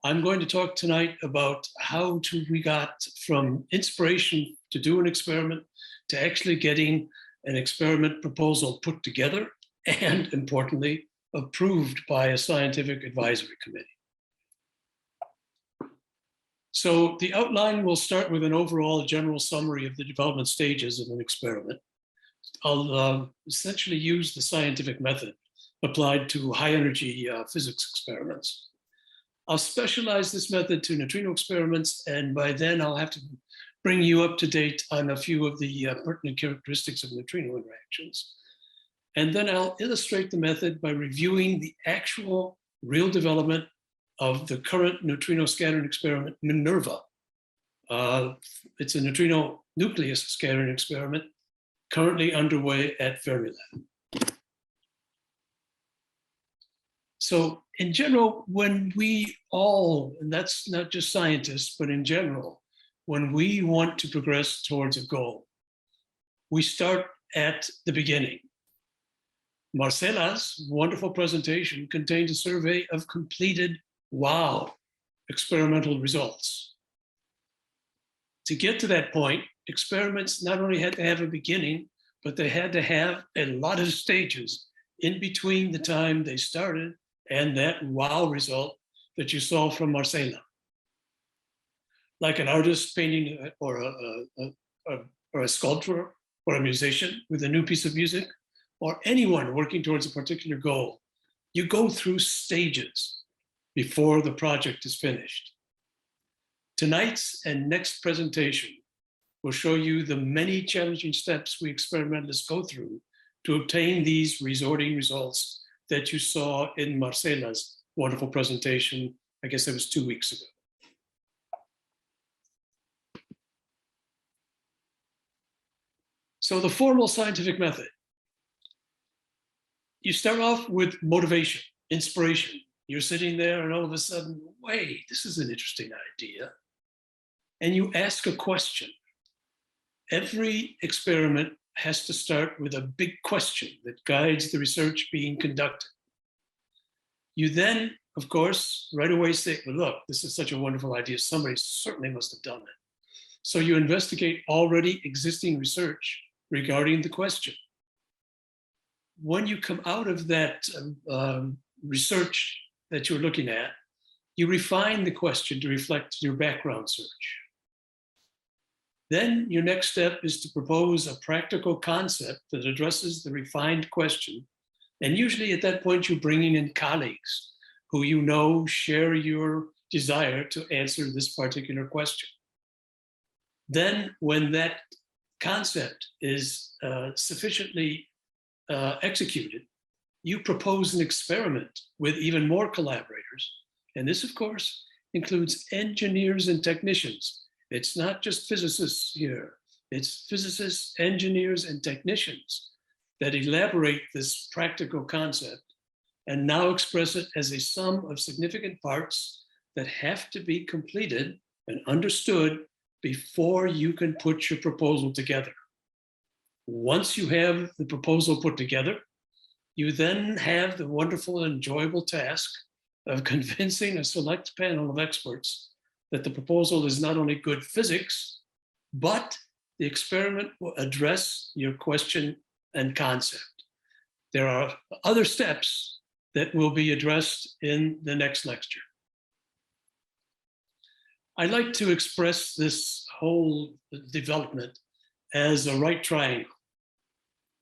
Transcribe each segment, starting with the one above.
I'm going to talk tonight about how we got from inspiration to do an experiment to actually getting an experiment proposal put together and, importantly, approved by a scientific advisory committee. So the outline will start with an overall general summary of the development stages of an experiment. I'll essentially use the scientific method applied to high energy physics experiments. I'll specialize this method to neutrino experiments, and by then I'll have to bring you up to date on a few of the pertinent characteristics of neutrino interactions. And then I'll illustrate the method by reviewing the actual real development of the current neutrino scattering experiment, MINERvA. It's a neutrino-nucleus scattering experiment currently underway at Fermilab. So in general, when we all, and that's not just scientists, but in general, when we want to progress towards a goal, we start at the beginning. Marcela's wonderful presentation contained a survey of completed, wow, experimental results. To get to that point, experiments not only had to have a beginning, but they had to have a lot of stages in between the time they started and that wow result that you saw from Marcela. Like an artist painting or a sculptor or a musician with a new piece of music, or anyone working towards a particular goal, you go through stages before the project is finished. Tonight's and next presentation will show you the many challenging steps we experimentalists go through to obtain these resorting results that you saw in Marcela's wonderful presentation. I guess it was 2 weeks ago. So the formal scientific method. You start off with motivation, inspiration. You're sitting there and all of a sudden, wait, this is an interesting idea. And you ask a question. Every experiment has to start with a big question that guides the research being conducted. You then, of course, right away say, well, look, this is such a wonderful idea. Somebody certainly must have done it. So you investigate already existing research regarding the question. When you come out of that research that you're looking at, you refine the question to reflect your background search. Then your next step is to propose a practical concept that addresses the refined question. And usually at that point, you're bringing in colleagues who you know share your desire to answer this particular question. Then when that concept is sufficiently executed, you propose an experiment with even more collaborators. And this, of course, includes engineers and technicians. It's not just physicists here. It's physicists, engineers, and technicians that elaborate this practical concept and now express it as a sum of significant parts that have to be completed and understood before you can put your proposal together. Once you have the proposal put together, you then have the wonderful and enjoyable task of convincing a select panel of experts that the proposal is not only good physics, but the experiment will address your question and concept. There are other steps that will be addressed in the next lecture. I like to express this whole development as a right triangle.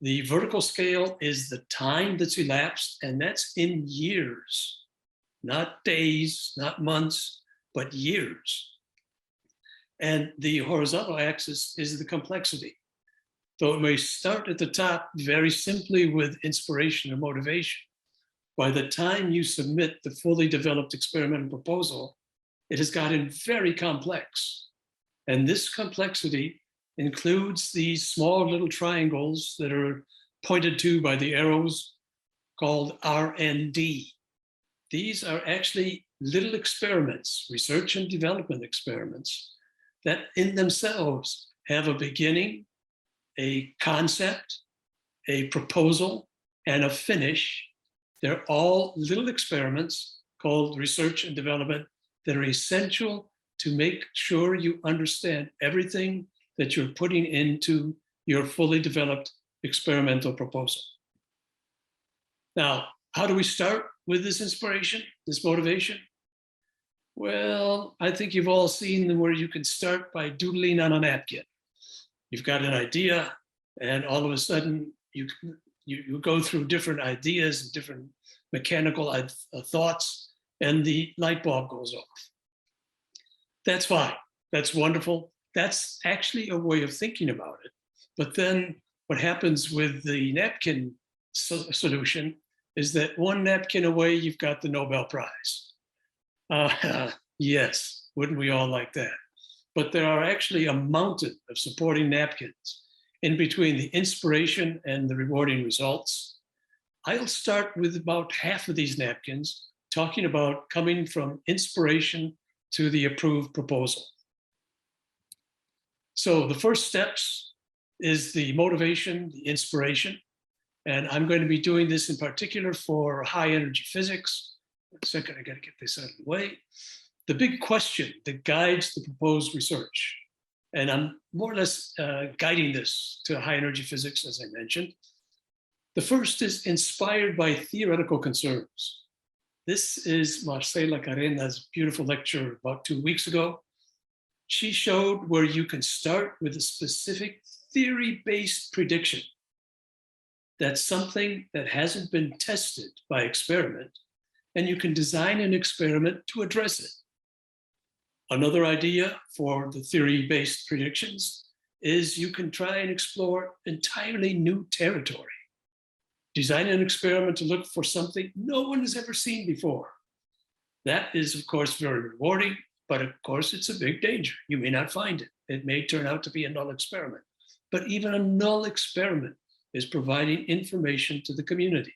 The vertical scale is the time that's elapsed, and that's in years, not days, not months, but years. And the horizontal axis is the complexity. Though it may start at the top very simply with inspiration or motivation, by the time you submit the fully developed experimental proposal, it has gotten very complex. And this complexity includes these small little triangles that are pointed to by the arrows called R&D. These are actually little experiments, research and development experiments, that in themselves have a beginning, a concept, a proposal, and a finish. They're all little experiments called research and development that are essential to make sure you understand everything that you're putting into your fully developed experimental proposal. Now, how do we start with this inspiration, this motivation? Well, I think you've all seen where you can start by doodling on a napkin. You've got an idea, and all of a sudden you go through different ideas and different mechanical thoughts, and the light bulb goes off. That's fine. That's wonderful. That's actually a way of thinking about it. But then what happens with the napkin solution is that one napkin away, you've got the Nobel Prize. Yes, wouldn't we all like that? But there are actually a mountain of supporting napkins in between the inspiration and the rewarding results. I'll start with about half of these napkins, talking about coming from inspiration to the approved proposal. So the first steps is the motivation, the inspiration. And I'm going to be doing this in particular for high energy physics. One second, I got to get this out of the way. The big question that guides the proposed research, and I'm more or less guiding this to high energy physics, as I mentioned. The first is inspired by theoretical concerns. This is Marcela Carena's beautiful lecture about 2 weeks ago. She showed where you can start with a specific theory-based prediction. That's something that hasn't been tested by experiment, and you can design an experiment to address it. Another idea for the theory-based predictions is you can try and explore entirely new territory. Design an experiment to look for something no one has ever seen before. That is, of course, very rewarding, but of course, it's a big danger. You may not find it. It may turn out to be a null experiment. But even a null experiment is providing information to the community.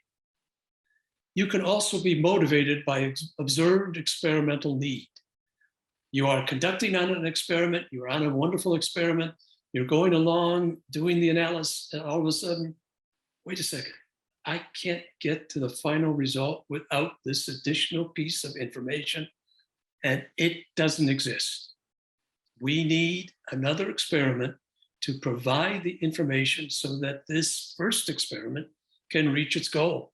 You can also be motivated by observed experimental need. You are conducting on an experiment, you're on a wonderful experiment, you're going along, doing the analysis, and all of a sudden, wait a second, I can't get to the final result without this additional piece of information, and it doesn't exist. We need another experiment to provide the information so that this first experiment can reach its goal.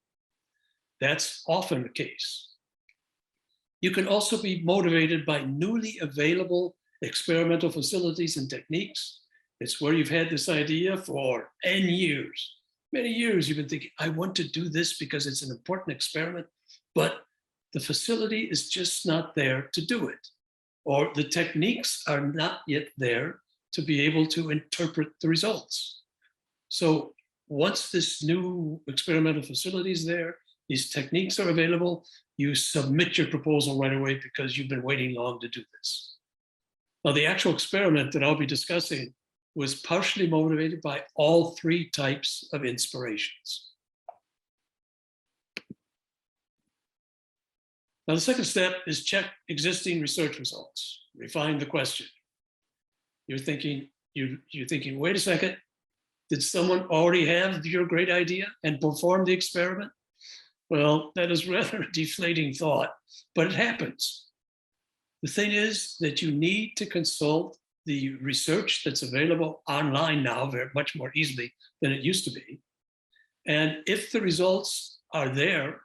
That's often the case. You can also be motivated by newly available experimental facilities and techniques. It's where you've had this idea for N years. Many years you've been thinking, I want to do this because it's an important experiment, but the facility is just not there to do it. Or the techniques are not yet there to be able to interpret the results. So once this new experimental facility is there, these techniques are available, you submit your proposal right away because you've been waiting long to do this. Now, the actual experiment that I'll be discussing was partially motivated by all three types of inspirations. Now, the second step is check existing research results, refine the question. You're thinking, wait a second, did someone already have your great idea and perform the experiment? Well, that is rather a deflating thought, but it happens. The thing is that you need to consult the research that's available online now very much more easily than it used to be. And if the results are there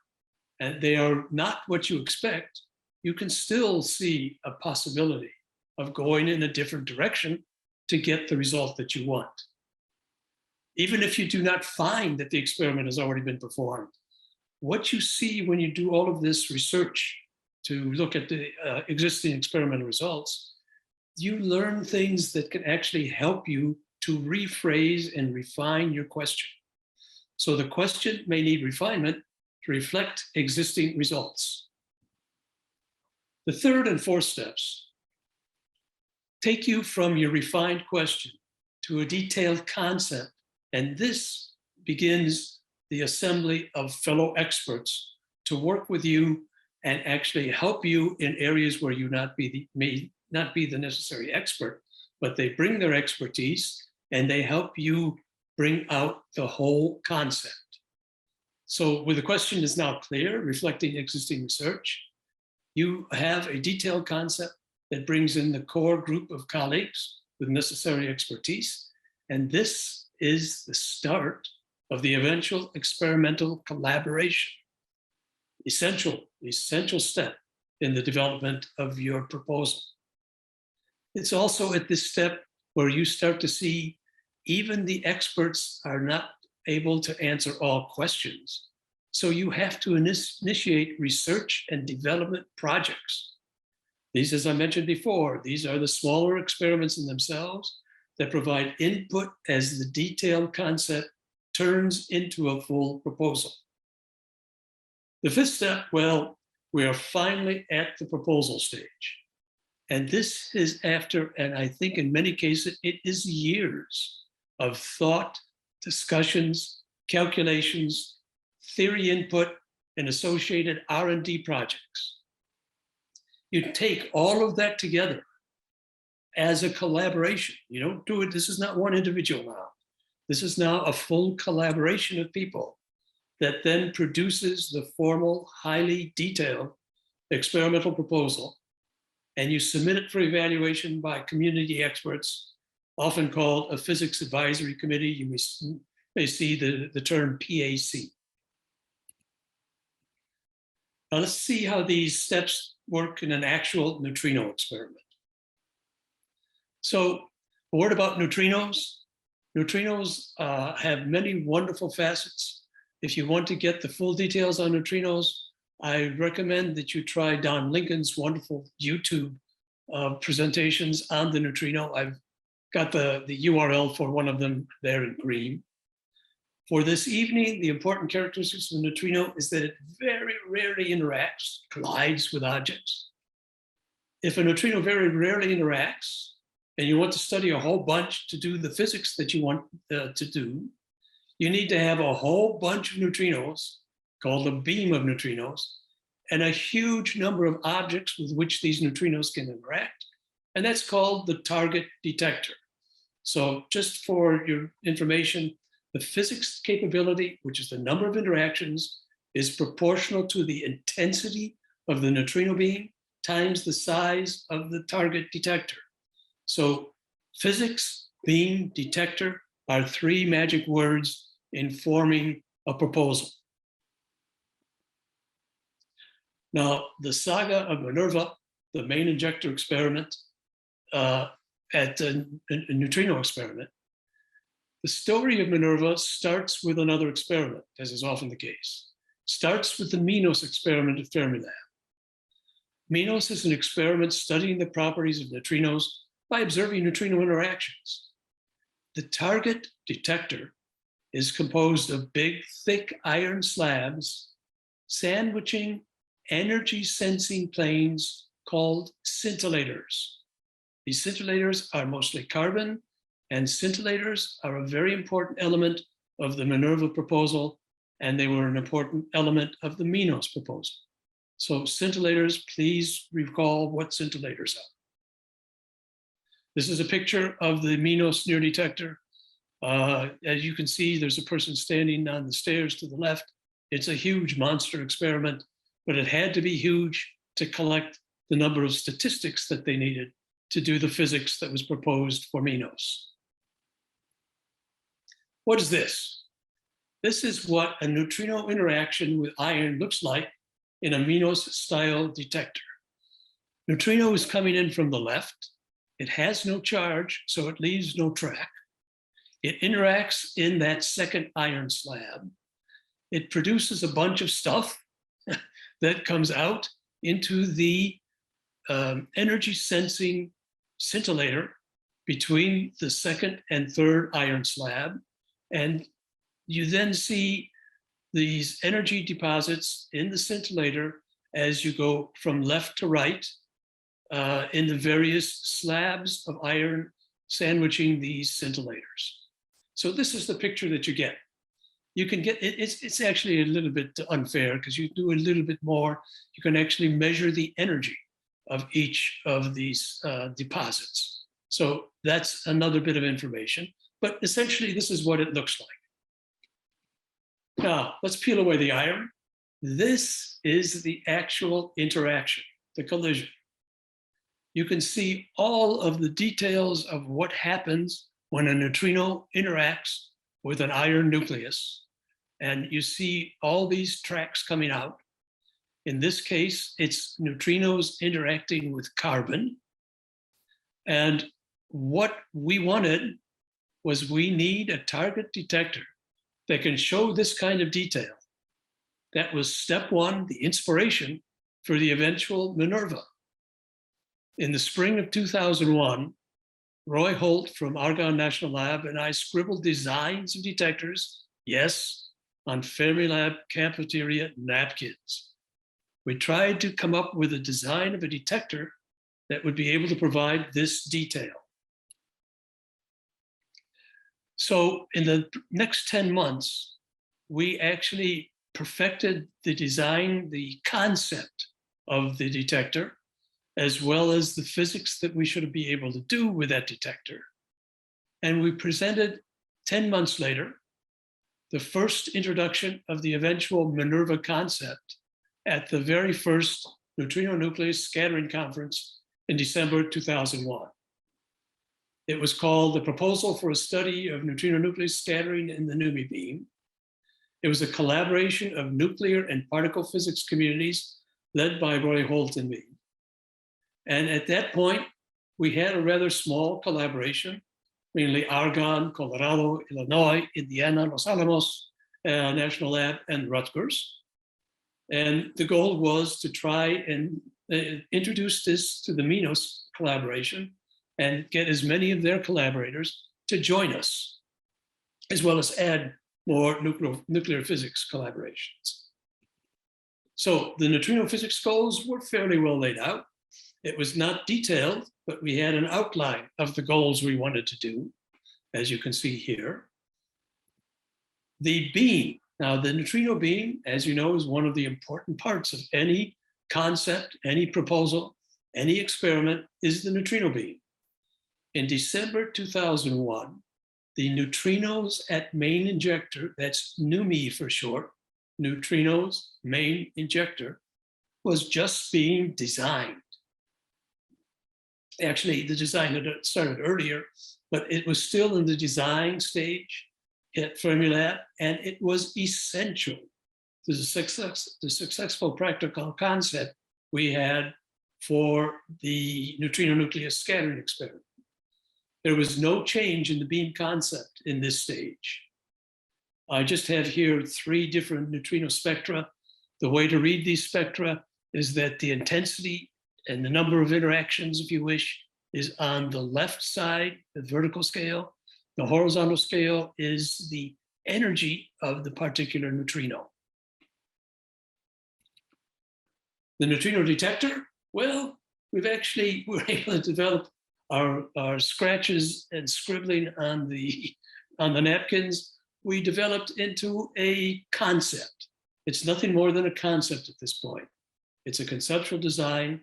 and they are not what you expect, you can still see a possibility of going in a different direction to get the result that you want. Even if you do not find that the experiment has already been performed, what you see when you do all of this research to look at the existing experimental results, you learn things that can actually help you to rephrase and refine your question. So the question may need refinement to reflect existing results. The third and fourth steps take you from your refined question to a detailed concept, and this begins the assembly of fellow experts to work with you and actually help you in areas where you may not be the necessary expert, but they bring their expertise and they help you bring out the whole concept. So when the question is now clear, reflecting existing research, You have a detailed concept that brings in the core group of colleagues with necessary expertise. And this is the start of the eventual experimental collaboration. Essential step in the development of your proposal. It's also at this step where you start to see even the experts are not able to answer all questions. So you have to initiate research and development projects. These, as I mentioned before, these are the smaller experiments in themselves that provide input as the detailed concept turns into a full proposal. The fifth step, well, we are finally at the proposal stage. And this is after, and I think in many cases, it is years of thought, discussions, calculations, theory input, and associated R&D projects. You take all of that together as a collaboration. You don't do it, this is not one individual now. This is now a full collaboration of people that then produces the formal, highly detailed experimental proposal, and you submit it for evaluation by community experts, often called a physics advisory committee. You may see the term PAC. Now let's see how these steps work in an actual neutrino experiment. So a word about neutrinos. Neutrinos have many wonderful facets. If you want to get the full details on neutrinos, I recommend that you try Don Lincoln's wonderful YouTube presentations on the neutrino. I've got the URL for one of them there in green. For this evening, the important characteristics of the neutrino is that it very rarely interacts, collides with objects. If a neutrino very rarely interacts, and you want to study a whole bunch to do the physics that you want to do, you need to have a whole bunch of neutrinos, called a beam of neutrinos, and a huge number of objects with which these neutrinos can interact. And that's called the target detector. So just for your information, the physics capability, which is the number of interactions, is proportional to the intensity of the neutrino beam times the size of the target detector. So physics, beam, detector are three magic words in forming a proposal. Now, the saga of MINERvA, the main injector experiment at a neutrino experiment, the story of MINERvA starts with another experiment, as is often the case. Starts with the MINOS experiment at Fermilab. MINOS is an experiment studying the properties of neutrinos by observing neutrino interactions. The target detector is composed of big, thick iron slabs sandwiching energy sensing planes called scintillators. These scintillators are mostly carbon, and scintillators are a very important element of the MINERvA proposal, and they were an important element of the MINOS proposal. So scintillators, please recall what scintillators are. This is a picture of the MINOS near detector. As you can see, there's a person standing on the stairs to the left. It's a huge monster experiment, but it had to be huge to collect the number of statistics that they needed to do the physics that was proposed for MINOS. What is this? This is what a neutrino interaction with iron looks like in a MINOS-style detector. Neutrino is coming in from the left. It has no charge, so it leaves no track. It interacts in that second iron slab. It produces a bunch of stuff that comes out into the energy sensing scintillator between the second and third iron slab. And you then see these energy deposits in the scintillator as you go from left to right in the various slabs of iron sandwiching these scintillators. So this is the picture that you get. You can get, it's actually a little bit unfair because you do a little bit more. You can actually measure the energy of each of these deposits. So that's another bit of information. But essentially, this is what it looks like. Now, let's peel away the iron. This is the actual interaction. the collision. You can see all of the details of what happens when a neutrino interacts with an iron nucleus. And you see all these tracks coming out. In this case, it's neutrinos interacting with carbon. And what we wanted was we need a target detector that can show this kind of detail. That was step one, the inspiration for the eventual MINERvA. In the spring of 2001, Roy Holt from Argonne National Lab and I scribbled designs of detectors, yes, on Fermilab cafeteria napkins. We tried to come up with a design of a detector that would be able to provide this detail. So in the next 10 months, we actually perfected the design, the concept of the detector, as well as the physics that we should be able to do with that detector. And we presented 10 months later, the first introduction of the eventual MINERvA concept at the very first neutrino-nucleus scattering conference in December 2001. It was called the Proposal for a Study of Neutrino-Nucleus Scattering in the NUMI Beam. It was a collaboration of nuclear and particle physics communities led by Roy Holt and me. And at that point, we had a rather small collaboration, mainly Argonne, Colorado, Illinois, Indiana, Los Alamos National Lab, and Rutgers. And the goal was to try and introduce this to the MINOS collaboration and get as many of their collaborators to join us, as well as add more nuclear physics collaborations. So the neutrino physics goals were fairly well laid out. It was not detailed, but we had an outline of the goals we wanted to do, as you can see here. The beam, now the neutrino beam, as you know, is one of the important parts of any concept, any proposal, any experiment, is the neutrino beam. In December 2001, the neutrinos at main injector, that's NUMI for short, neutrinos main injector, was just being designed. Actually, the design had started earlier, but it was still in the design stage at Fermilab, and it was essential to the successful practical concept we had for the neutrino-nucleus scattering experiment. There was no change in the beam concept in this stage. I just have here 3 different neutrino spectra. The way to read these spectra is that the intensity and the number of interactions, if you wish, is on the left side, the vertical scale. The horizontal scale is the energy of the particular neutrino. The neutrino detector, well, we're able to develop our scratches and scribbling on the napkins. We developed into a concept. It's nothing more than a concept at this point. It's a conceptual design.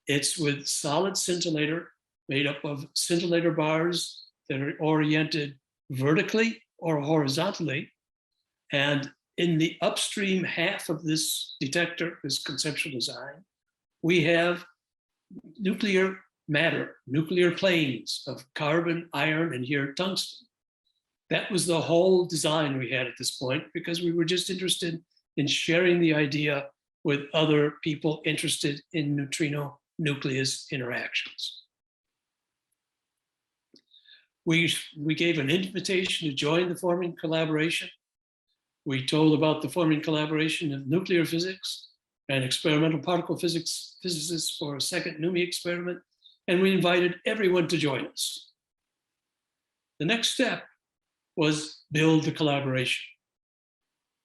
It's with solid scintillator made up of scintillator bars that are oriented vertically or horizontally. And in the upstream half of this detector, this conceptual design, we have nuclear matter, nuclear planes of carbon, iron, and here tungsten. That was the whole design we had at this point, because we were just interested in sharing the idea with other people interested in neutrino-nucleus interactions. We gave an invitation to join the forming collaboration. We told about the forming collaboration of nuclear physics and experimental particle physics physicists for a second NUMI experiment, and we invited everyone to join us. The next step was build the collaboration.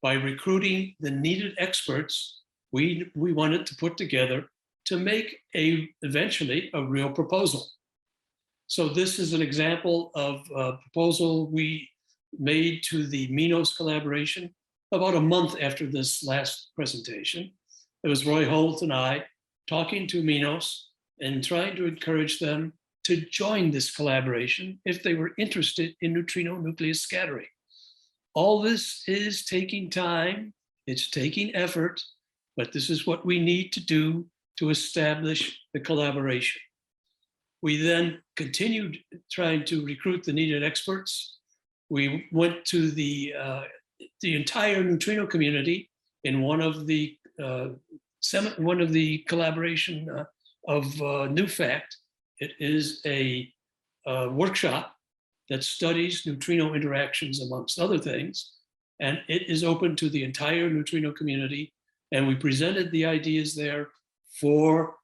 By recruiting the needed experts, we wanted to put together to make eventually a real proposal. So this is an example of a proposal we made to the MINOS collaboration about a month after this last presentation. It was Roy Holt and I talking to MINOS and trying to encourage them to join this collaboration if they were interested in neutrino-nucleus scattering. All this is taking time, it's taking effort, but this is what we need to do to establish the collaboration. We then continued trying to recruit the needed experts. We went to the entire neutrino community in one of the collaboration of NewFact. It is a workshop that studies neutrino interactions amongst other things, and it is open to the entire neutrino community. And we presented the ideas there for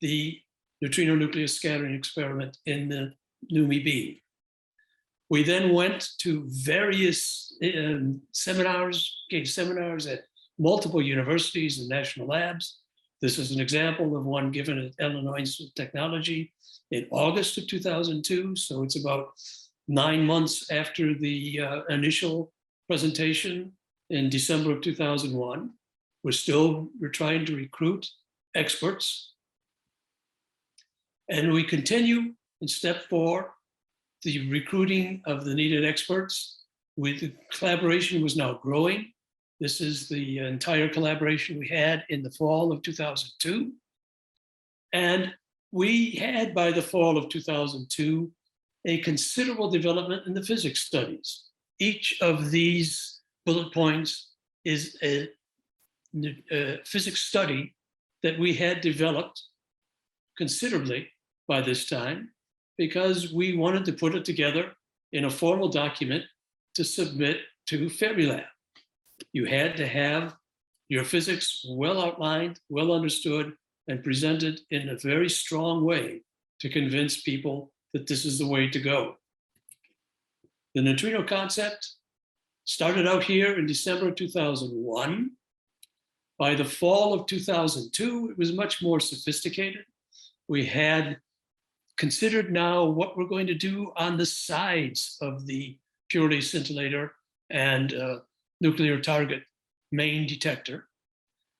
the neutrino-nucleus scattering experiment in the NUMI beam. We then went to various seminars, gave seminars at multiple universities and national labs. This is an example of one given at Illinois Institute of Technology in August of 2002. So it's about 9 months after the initial presentation in December of 2001. We're trying to recruit experts. And we continue in step 4, the recruiting of the needed experts. The collaboration was now growing. This is the entire collaboration we had in the fall of 2002. And we had, by the fall of 2002, a considerable development in the physics studies. Each of these bullet points is a physics study that we had developed considerably by this time, because we wanted to put it together in a formal document to submit to Fermilab. You had to have your physics well outlined, well understood, and presented in a very strong way to convince people that this is the way to go. The neutrino concept started out here in December 2001. By the fall of 2002, it was much more sophisticated. We had considered now what we're going to do on the sides of the purely scintillator and nuclear target main detector.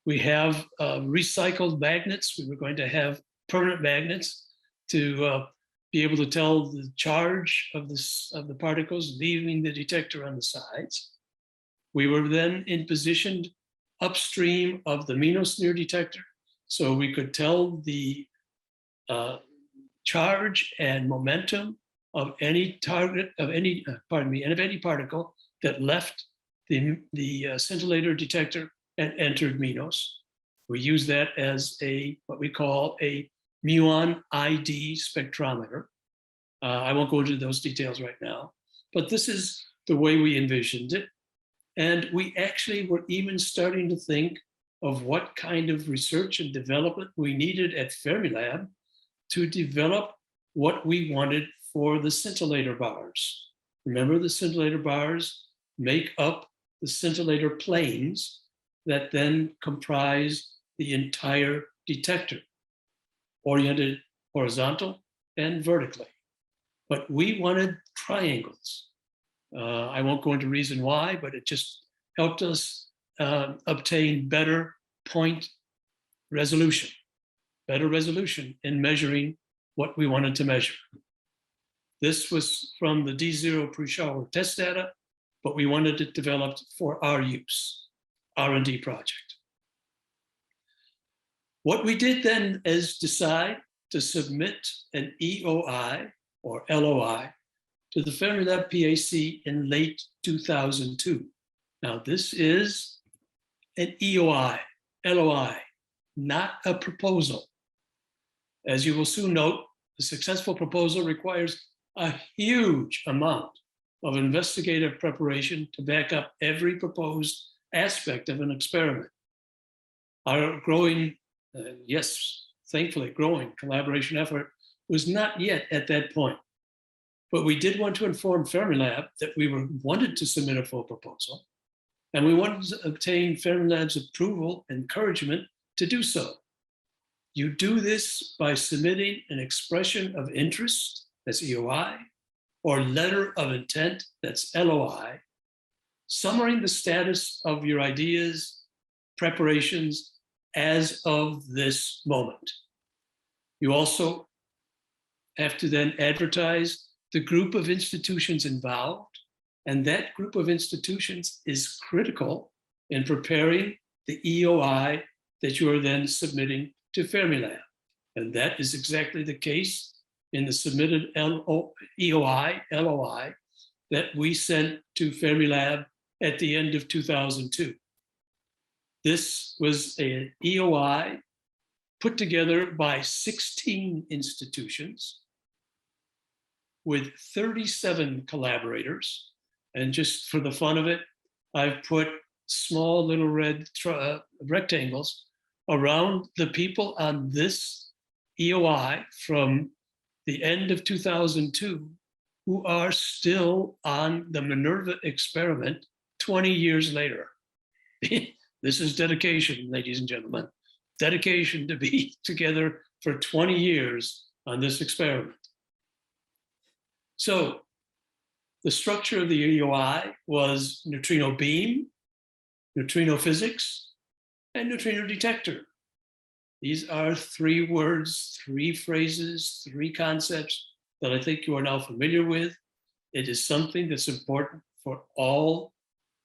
We have recycled magnets. We were going to have permanent magnets to be able to tell the charge of the particles leaving the detector on the sides. We were then positioned upstream of the menosphere detector, so we could tell the charge and momentum of any target, of any particle that left the scintillator detector and entered Minos. We use that as what we call a muon ID spectrometer. I won't go into those details right now, but this is the way we envisioned it. And we actually were even starting to think of what kind of research and development we needed at Fermilab to develop what we wanted for the scintillator bars. Remember, the scintillator bars make up the scintillator planes that then comprise the entire detector, oriented horizontal and vertically. But we wanted triangles. I won't go into reason why, but it just helped us obtain better point resolution, in measuring what we wanted to measure. This was from the D0 pre-shower test data, but we wanted it developed for our use, R&D project. What we did then is decide to submit an EOI or LOI to the Fermilab PAC in late 2002. Now this is an EOI, LOI, not a proposal. As you will soon note, a successful proposal requires a huge amount of investigative preparation to back up every proposed aspect of an experiment. Our growing, thankfully growing collaboration effort was not yet at that point. But we did want to inform Fermilab that we wanted to submit a full proposal, and we wanted to obtain Fermilab's approval, encouragement to do so. You do this by submitting an expression of interest, that's EOI, or letter of intent, that's LOI, summarizing the status of your ideas, preparations as of this moment. You also have to then advertise the group of institutions involved, and that group of institutions is critical in preparing the EOI that you are then submitting to Fermilab. And that is exactly the case in the submitted LOI that we sent to Fermilab at the end of 2002. This was an EOI put together by 16 institutions with 37 collaborators. And just for the fun of it, I've put small little red rectangles around the people on this EOI from the end of 2002 who are still on the MINERvA experiment 20 years later. This is dedication, ladies and gentlemen. Dedication to be together for 20 years on this experiment. So the structure of the EOI was neutrino beam, neutrino physics, and neutrino detector. These are 3 words, 3 phrases, 3 concepts that I think you are now familiar with. It is something that's important for all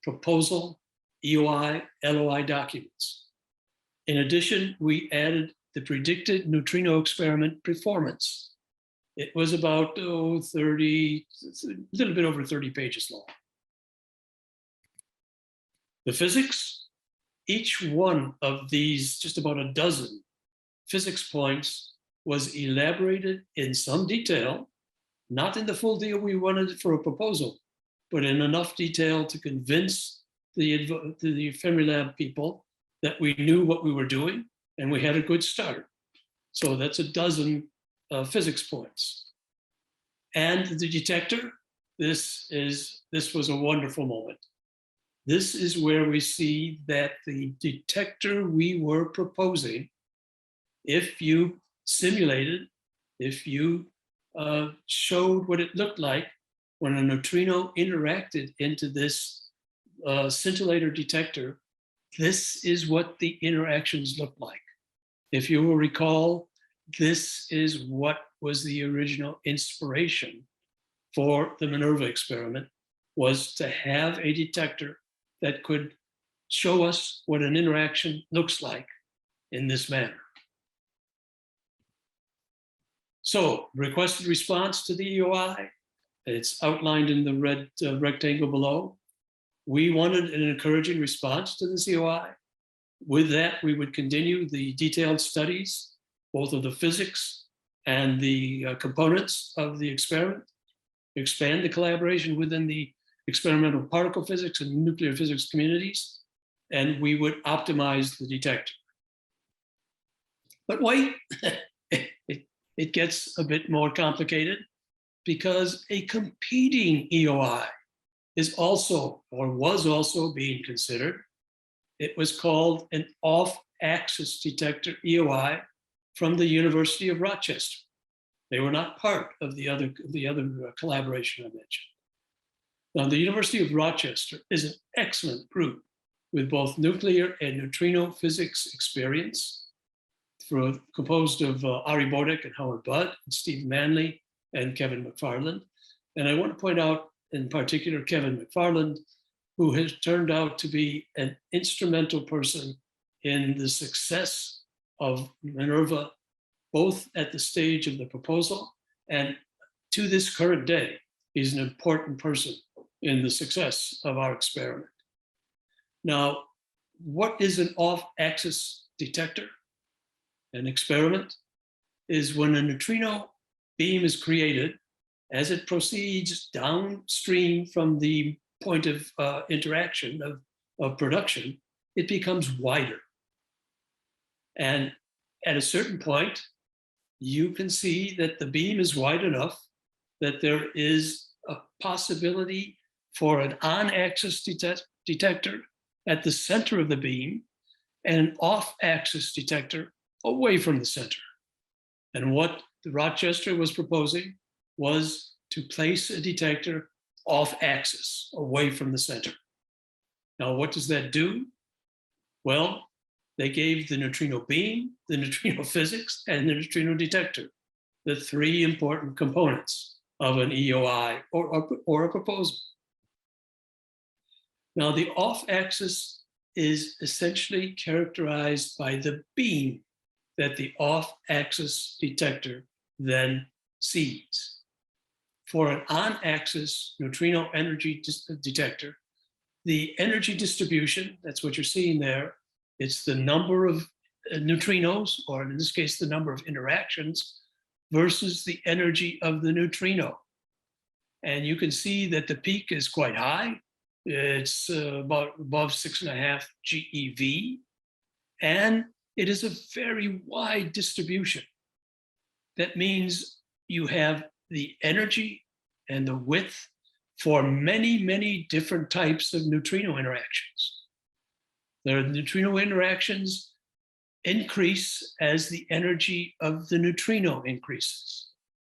proposal, EOI, LOI documents. In addition, we added the predicted neutrino experiment performance. It was about a little bit over 30 pages long. The physics, each one of these, just about a dozen physics points, was elaborated in some detail, not in the full deal we wanted for a proposal, but in enough detail to convince the Fermilab people that we knew what we were doing and we had a good start. So that's a dozen physics points. And the detector, this was a wonderful moment. This is where we see that the detector we were proposing, if you simulated, if you showed what it looked like when a neutrino interacted into this scintillator detector, this is what the interactions looked like. If you will recall, this is what was the original inspiration for the MINERvA experiment, was to have a detector that could show us what an interaction looks like in this manner. So, requested response to the EOI, it's outlined in the red rectangle below. We wanted an encouraging response to this EOI. With that, we would continue the detailed studies, both of the physics and the components of the experiment, expand the collaboration within the experimental particle physics and nuclear physics communities, and we would optimize the detector. But wait, it gets a bit more complicated, because a competing EOI is also, or was also, being considered. It was called an off-axis detector EOI from the University of Rochester. They were not part of the other collaboration I mentioned. Now, the University of Rochester is an excellent group with both nuclear and neutrino physics experience, composed of Ari Bodek and Howard Budd, and Steve Manley and Kevin McFarland. And I want to point out in particular Kevin McFarland, who has turned out to be an instrumental person in the success of MINERvA, both at the stage of the proposal and to this current day. He's an important person in the success of our experiment. Now, what is an off-axis detector? An experiment is when a neutrino beam is created as it proceeds downstream from the point of interaction, of production, it becomes wider. And at a certain point, you can see that the beam is wide enough that there is a possibility for an on-axis detector at the center of the beam and an off-axis detector away from the center. And what Rochester was proposing was to place a detector off-axis, away from the center. Now, what does that do? Well, they gave the neutrino beam, the neutrino physics, and the neutrino detector, the 3 important components of an EOI or a proposal. Now, the off-axis is essentially characterized by the beam that the off-axis detector then sees. For an on-axis neutrino energy detector, the energy distribution, that's what you're seeing there, it's the number of neutrinos, or in this case, the number of interactions, versus the energy of the neutrino. And you can see that the peak is quite high. It's about above 6.5 GeV, and it is a very wide distribution. That means you have the energy and the width for many, many different types of neutrino interactions. The neutrino interactions increase as the energy of the neutrino increases.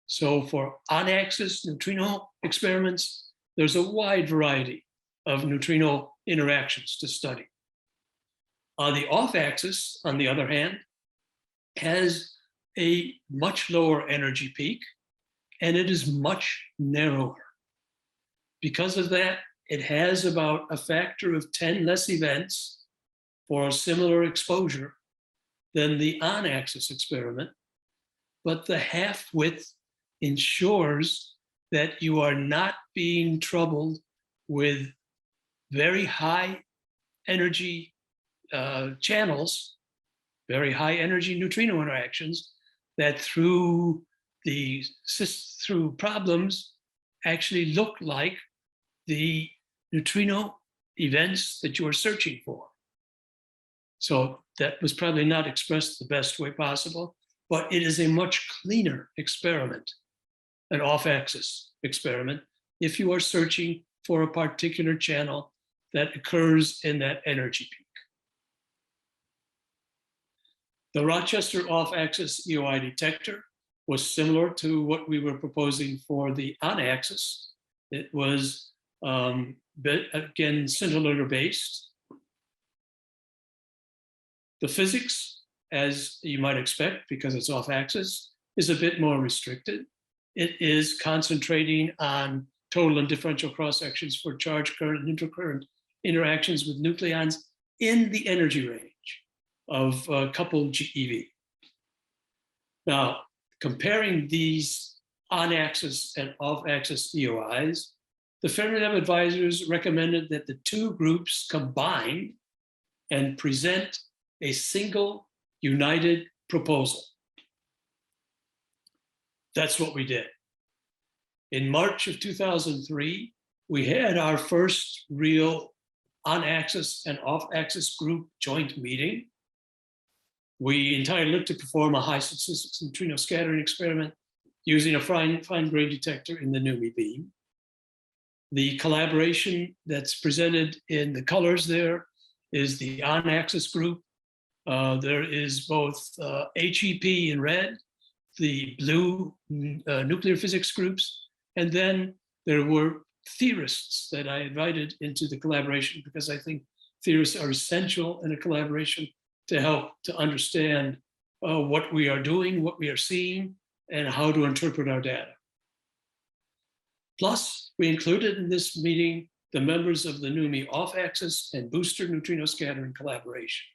So for on-axis neutrino experiments, there's a wide variety of neutrino interactions to study. The off-axis, on the other hand, has a much lower energy peak, and it is much narrower. Because of that, it has about a factor of 10 less events for a similar exposure than the on-axis experiment, but the half-width ensures that you are not being troubled with very high energy channels, very high energy neutrino interactions that through problems actually look like the neutrino events that you are searching for. So that was probably not expressed the best way possible, but it is a much cleaner experiment, an off-axis experiment, if you are searching for a particular channel that occurs in that energy peak. The Rochester off-axis EOI detector was similar to what we were proposing for the on-axis. It was, again, scintillator-based. The physics, as you might expect, because it's off-axis, is a bit more restricted. It is concentrating on total and differential cross-sections for charge current and intercurrent interactions with nucleons in the energy range of a couple GeV. Now, comparing these on-axis and off-axis EOIs, the Fermilab advisors recommended that the two groups combine and present a single united proposal. That's what we did. In March of 2003, we had our first real on-axis and off-axis group joint meeting. We entitled it to perform a high statistics neutrino scattering experiment using a fine-grained detector in the NUMMI beam. The collaboration that's presented in the colors there is the on-axis group. There is both HEP in red, the blue nuclear physics groups, and then there were theorists that I invited into the collaboration because I think theorists are essential in a collaboration to help to understand what we are doing, what we are seeing, and how to interpret our data. Plus, we included in this meeting the members of the NUMMI off-axis and booster neutrino scattering collaboration.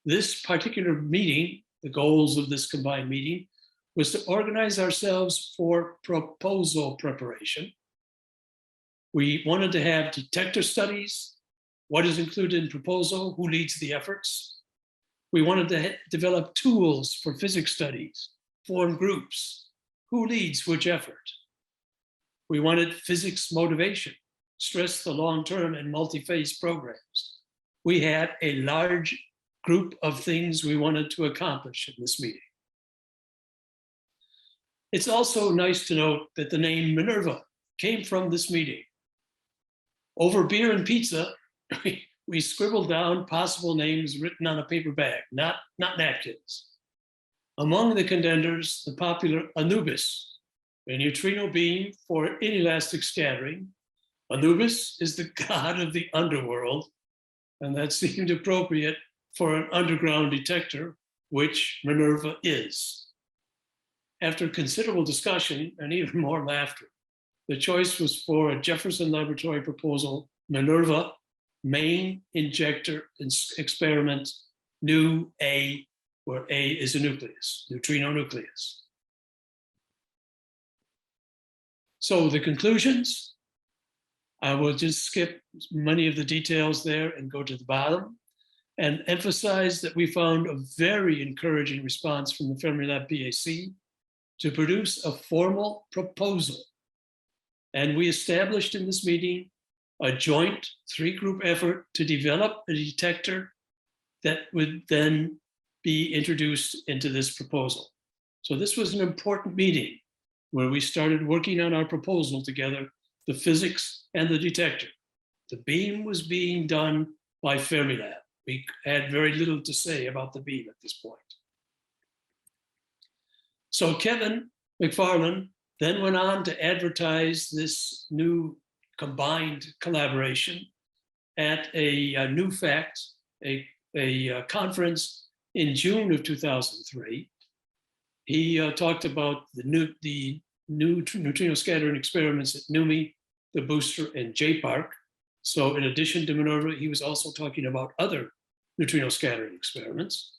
This particular meeting, the goals of this combined meeting, was to organize ourselves for proposal preparation. We wanted to have detector studies, what is included in proposal, who leads the efforts. We wanted to develop tools for physics studies, form groups, who leads which effort. We wanted physics motivation, stress the long-term and multi-phase programs. We had a large group of things we wanted to accomplish in this meeting. It's also nice to note that the name MINERvA came from this meeting. Over beer and pizza, we scribbled down possible names written on a paper bag, not napkins. Among the contenders, the popular Anubis, a neutrino beam for inelastic scattering. Anubis is the god of the underworld, and that seemed appropriate for an underground detector, which MINERvA is. After considerable discussion and even more laughter, the choice was for a Jefferson Laboratory proposal, MINERvA Main Injector Experiment New A where A is a nucleus, neutrino-nucleus. So the conclusions, I will just skip many of the details there and go to the bottom and emphasize that we found a very encouraging response from the Fermilab PAC to produce a formal proposal. And we established in this meeting a joint 3-group effort to develop a detector that would then be introduced into this proposal. So this was an important meeting where we started working on our proposal together, the physics and the detector. The beam was being done by Fermilab. We had very little to say about the beam at this point. So Kevin McFarland then went on to advertise this new combined collaboration at a new fact, a conference in June of 2003. He talked about the neutrino scattering experiments at NUMMI, the booster, and JPARC. So in addition to MINERvA, he was also talking about other neutrino scattering experiments.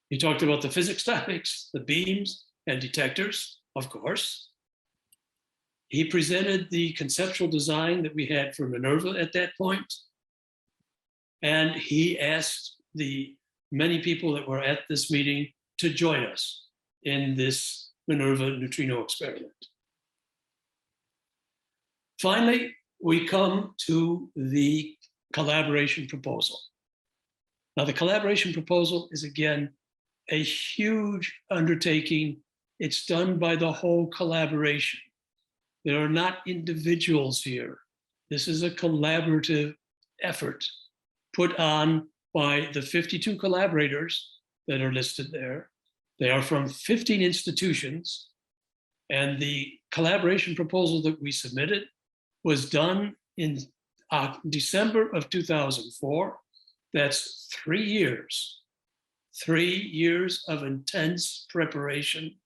He talked about the physics topics, the beams and detectors, of course. He presented the conceptual design that we had for MINERvA at that point. And he asked the many people that were at this meeting to join us in this MINERvA neutrino experiment. Finally, we come to the collaboration proposal. Now, the collaboration proposal is, again, a huge undertaking. It's done by the whole collaboration. There are not individuals here. This is a collaborative effort put on by the 52 collaborators that are listed there. They are from 15 institutions, and the collaboration proposal that we submitted was done in December of 2004. That's 3 years. 3 years of intense preparation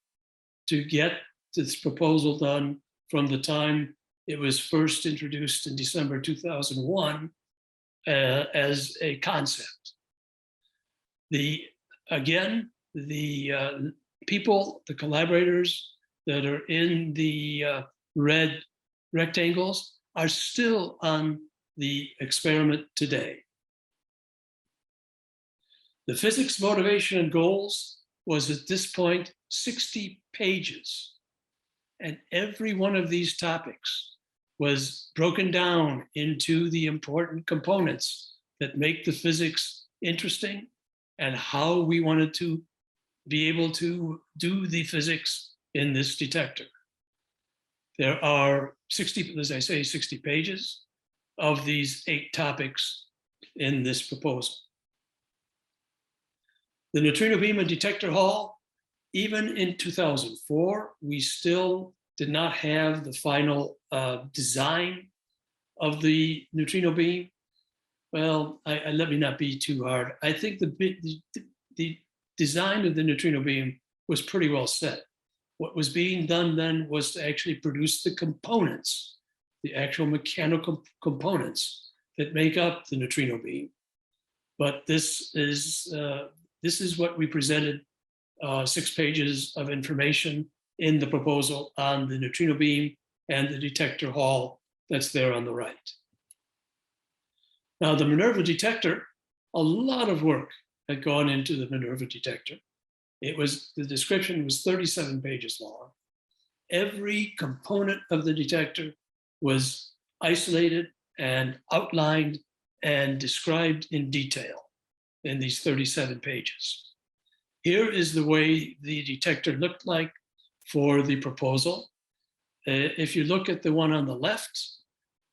to get this proposal done from the time it was first introduced in December 2001 as a concept. Again, the people, the collaborators that are in the red rectangles are still on the experiment today. The physics, motivation, and goals was at this point 60 pages. And every one of these topics was broken down into the important components that make the physics interesting and how we wanted to be able to do the physics in this detector. There are 60, as I say, 60 pages of these 8 topics in this proposal. The neutrino beam and detector hall, even in 2004, we still did not have the final design of the neutrino beam. Well, let me not be too hard. I think the design of the neutrino beam was pretty well set. What was being done then was to actually produce the components, the actual mechanical components that make up the neutrino beam. But this is what we presented, 6 pages of information in the proposal on the neutrino beam and the detector hall that's there on the right. Now, the MINERvA detector, a lot of work had gone into the MINERvA detector. The description was 37 pages long. Every component of the detector was isolated and outlined and described in detail in these 37 pages. Here is the way the detector looked like for the proposal. If you look at the one on the left,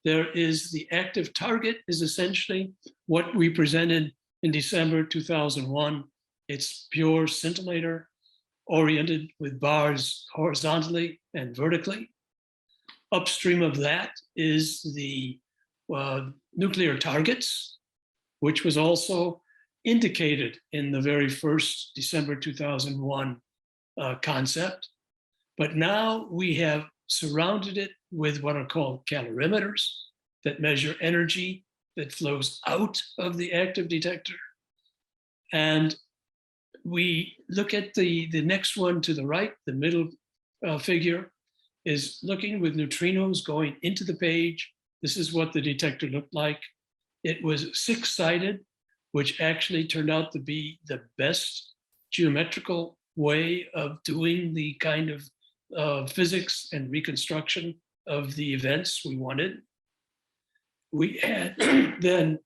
there is the active target is essentially what we presented in December 2001. It's pure scintillator oriented with bars horizontally and vertically. Upstream of that is the nuclear targets, which was also indicated in the very first December 2001 concept. But now we have surrounded it with what are called calorimeters that measure energy that flows out of the active detector. And we look at the next one to the right, the middle figure is looking with neutrinos going into the page. This is what the detector looked like. It was 6-sided, which actually turned out to be the best geometrical way of doing the kind of physics and reconstruction of the events we wanted. We had then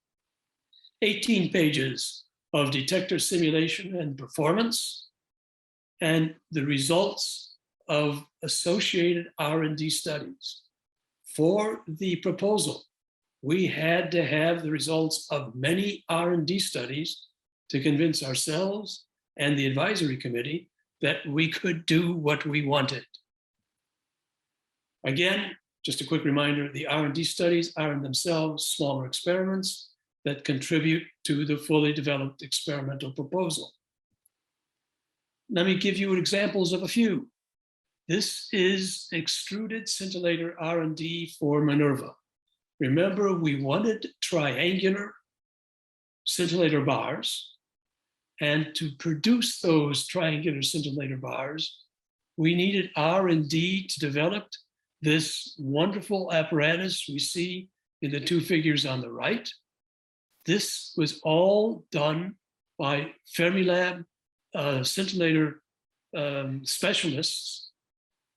18 pages of detector simulation and performance, and the results of associated R&D studies. For the proposal, we had to have the results of many R&D studies to convince ourselves and the advisory committee that we could do what we wanted. Again, just a quick reminder, the R&D studies are in themselves smaller experiments that contribute to the fully developed experimental proposal. Let me give you examples of a few. This is extruded scintillator R&D for MINERvA. Remember, we wanted triangular scintillator bars, and to produce those triangular scintillator bars, we needed R&D to develop this wonderful apparatus we see in the two figures on the right. This was all done by Fermilab scintillator specialists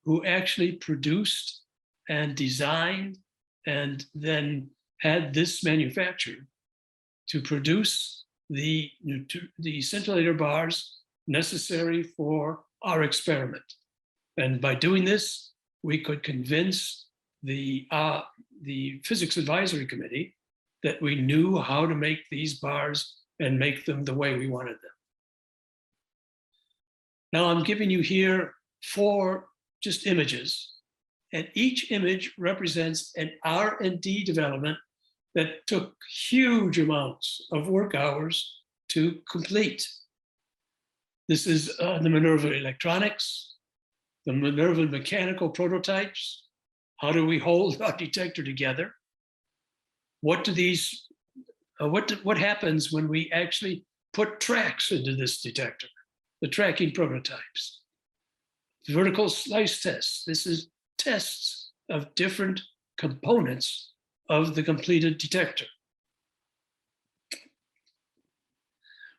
who actually produced and designed and then had this manufactured to produce the scintillator bars necessary for our experiment. And by doing this, we could convince the physics advisory committee that we knew how to make these bars and make them the way we wanted them. Now I'm giving you here 4 just images, and each image represents an R&D development that took huge amounts of work hours to complete. This is the MINERvA electronics, the MINERvA mechanical prototypes. How do we hold our detector together? What do these, what happens when we actually put tracks into this detector? The tracking prototypes. Vertical slice tests. This is tests of different components of the completed detector.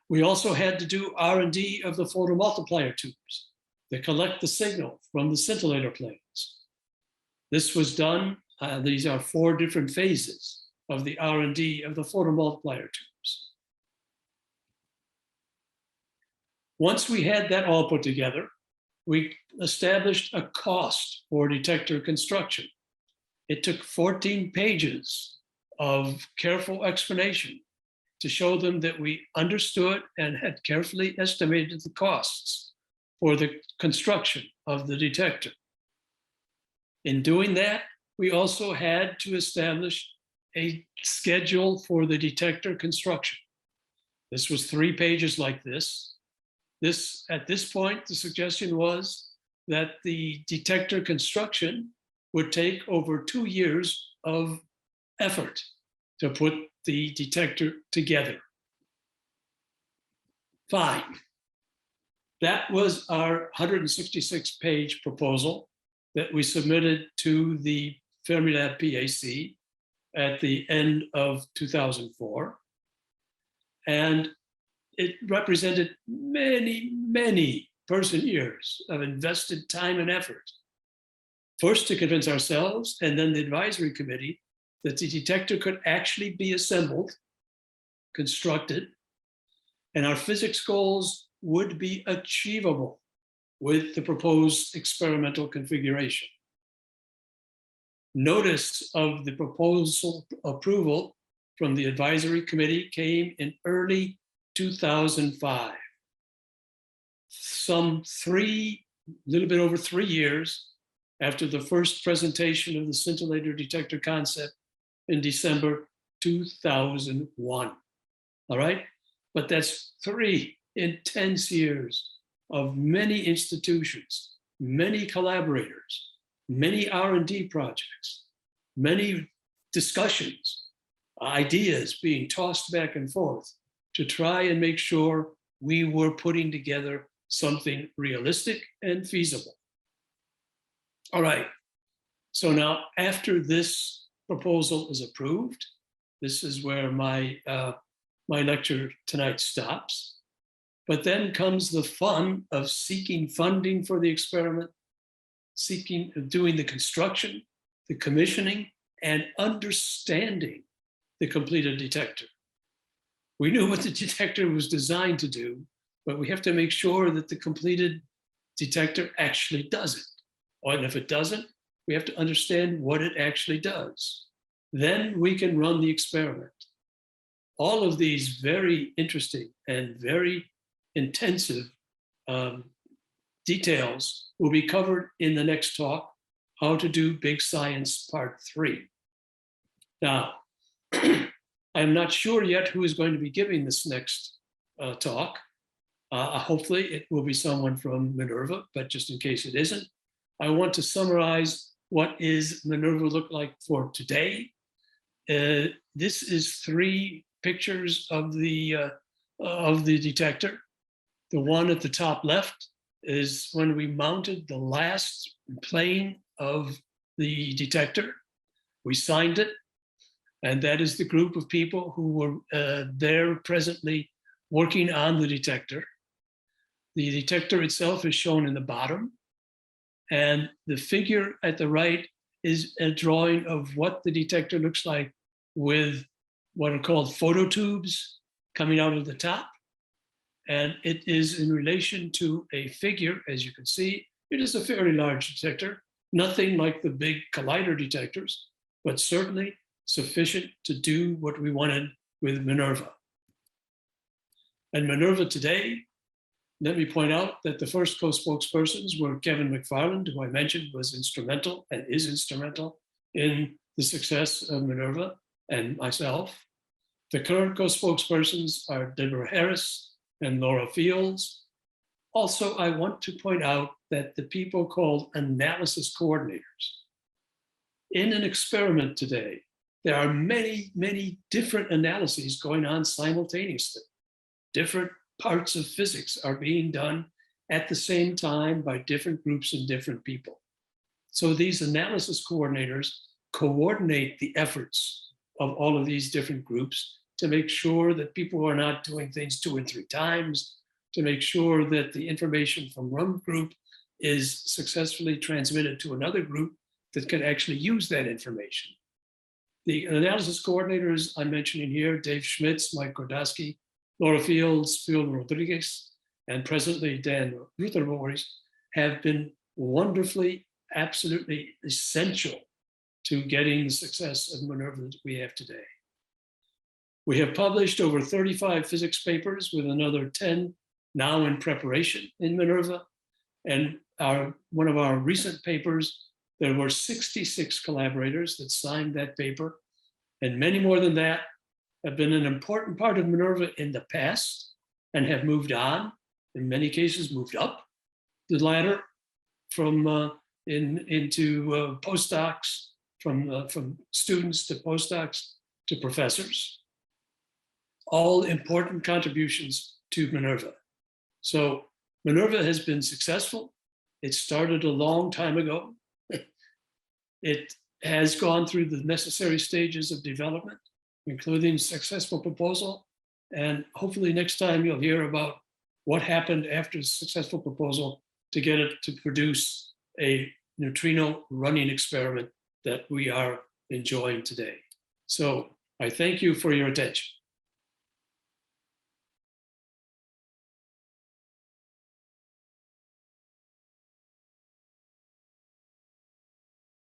We also had to do R&D of the photomultiplier tubes that collect the signal from the scintillator planes. This was done, these are 4 different phases of the R&D of the photomultiplier tubes. Once we had that all put together, we established a cost for detector construction. It took 14 pages of careful explanation to show them that we understood and had carefully estimated the costs for the construction of the detector. In doing that, we also had to establish a schedule for the detector construction. This was 3 pages like this. At this point, the suggestion was that the detector construction would take over 2 years of effort to put the detector together. Fine. That was our 166-page proposal that we submitted to the Fermilab PAC at the end of 2004. And it represented many, many person-years of invested time and effort. First to convince ourselves and then the advisory committee that the detector could actually be assembled, constructed, and our physics goals would be achievable with the proposed experimental configuration. Notice of the proposal approval from the advisory committee came in early 2005. Little bit over 3 years after the first presentation of the scintillator detector concept in December 2001. All right, but that's 3 intense years of many institutions, many collaborators, many R&D projects, many discussions, ideas being tossed back and forth to try and make sure we were putting together something realistic and feasible. All right, so now after this proposal is approved, this is where my lecture tonight stops. But then comes the fun of seeking funding for the experiment, doing the construction, the commissioning, and understanding the completed detector. We knew what the detector was designed to do, but we have to make sure that the completed detector actually does it. And if it doesn't, we have to understand what it actually does. Then we can run the experiment. All of these very interesting and very intensive details will be covered in the next talk, How to Do Big Science Part 3. Now, I'm not sure yet who is going to be giving this next talk. Hopefully it will be someone from MINERvA, but just in case it isn't, I want to summarize what is MINERvA look like for today. This is 3 pictures of the detector. The one at the top left is when we mounted the last plane of the detector. We signed it, and that is the group of people who were there presently working on the detector. The detector itself is shown in the bottom, and the figure at the right is a drawing of what the detector looks like with what are called phototubes coming out of the top. And it is in relation to a figure, as you can see. It is a fairly large detector, nothing like the big collider detectors, but certainly sufficient to do what we wanted with MINERvA. And MINERvA today, let me point out that the first co-spokespersons were Kevin McFarland, who I mentioned was instrumental and is instrumental in the success of MINERvA, and myself. The current co-spokespersons are Deborah Harris and Laura Fields. Also, I want to point out that the people called analysis coordinators. In an experiment today, there are many, many different analyses going on simultaneously. Different parts of physics are being done at the same time by different groups and different people. So these analysis coordinators coordinate the efforts of all of these different groups to make sure that people are not doing things 2 and 3 times, to make sure that the information from one group is successfully transmitted to another group that can actually use that information. The analysis coordinators I'm mentioning here, Dave Schmitz, Mike Gordowski, Laura Fields, Phil Rodriguez, and presently Dan Rutherboris, have been wonderfully, absolutely essential to getting the success of MINERvA that we have today. We have published over 35 physics papers with another 10 now in preparation in MINERvA. And one of our recent papers, there were 66 collaborators that signed that paper, and many more than that have been an important part of MINERvA in the past and have moved on, in many cases moved up the ladder into postdocs, from students to postdocs to professors. All important contributions to MINERvA. So MINERvA has been successful. It started a long time ago. It has gone through the necessary stages of development, including successful proposal. And hopefully next time you'll hear about what happened after the successful proposal to get it to produce a neutrino running experiment that we are enjoying today. So I thank you for your attention.